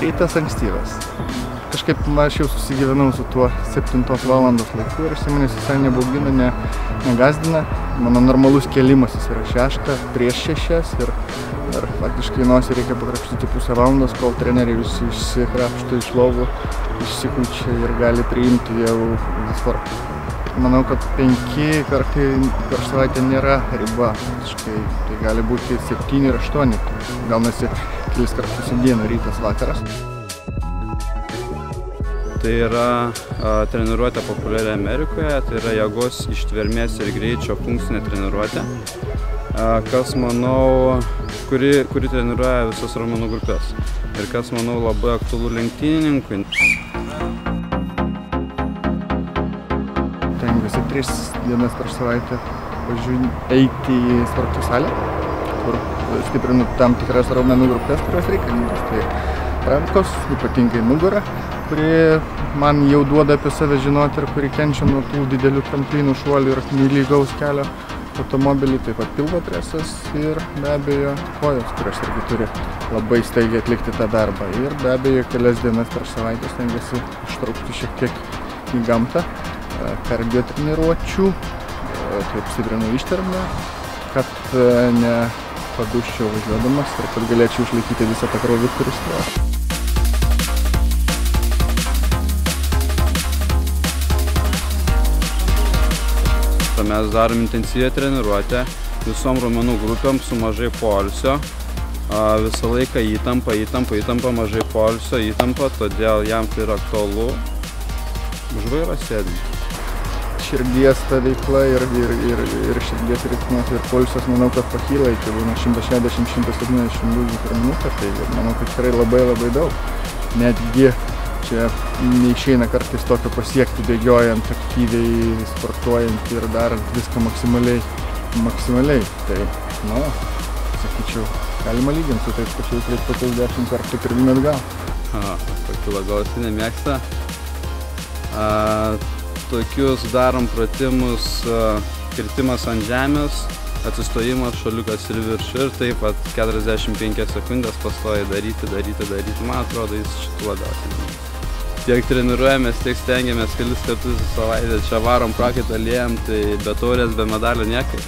Rytas ankstyvas. Kažkaip aš jau susigyvenau su tuo 7 valandos laiku ir jis manęs visai nebaugina, negazdina. Mano normalus kėlimasis yra 6, prieš 6 ir faktiškai nosį reikia pakrapštyti pusę valandos, kol treneriai visi išsikrapšto iš lovų, išsikučia ir gali priimti jau sportą. Manau, kad 5 kartai per savaitę nėra riba. Tai gali būti 7 ir 8. Gaunasi kelis kartus į dieną, rytas, vakaras. Tai yra treniruotė populiari Amerikoje, tai yra jėgos, ištvermės ir greičio funkcinė treniruotė, kas, manau, kuri treniruoja visas raumenų grupės ir kas, manau, labai aktualu lenktynininkui. Tengiuosi 3 dienas per savaitę eiti į sporto salę, kur stiprinu tam tikras raumenų grupės, kurios reikalingos. Tai rankos, ypatingai nugara, kuri man jau duoda apie save žinoti ir kuri kenčia nuo tų didelių tramplynų, šuolių ir nelygaus kelio automobilį, taip pat pilvo presas ir be abejo kojos, kurios irgi turi labai staigiai atlikti tą darbą. Ir be abejo kelias dienas per savaitę stengiuosi ištraukti šiek tiek į gamtą, kardio treniruočių, taip stiprinu ištvermę, kad nepadusčiau važiuodamas ir kad galėčiau išlaikyti visą tą kraują, kuris stoja. Mes darom intensyvią treniruotę visom raumenų grupėm su mažai poilsio. Visą laiką įtampa, mažai poilsio, įtampa, todėl jam tai yra aktualu. Už vairo sėdint. Širdies ta veikla ir širdies ritmas ir pulsas, manau, kad pakyla iki 160-170 dūžių per minutę, tai manau, kad tikrai labai daug. Netgi čia neišeina kartais tokio pasiekti bėgiojant, aktyviai, sportuojant ir darant viską maksimaliai. Tai, sakyčiau, galima lyginti su tais pačiais 10 kartų pirmyn atgal. Pakilo galvas nemėgsta. Tokius darom pratimus, kritimas ant žemės, atsistojimas, šuoliukas ir viršų ir taip pat 45 sekundės pastoji daryti. Man atrodo, jis šitų labiausiai. Tiek treniruojamės, tiek stengiamės kelis kartus į savaitę. Čia varom prakaitą liejam, tai be taurės, be medalio niekaip.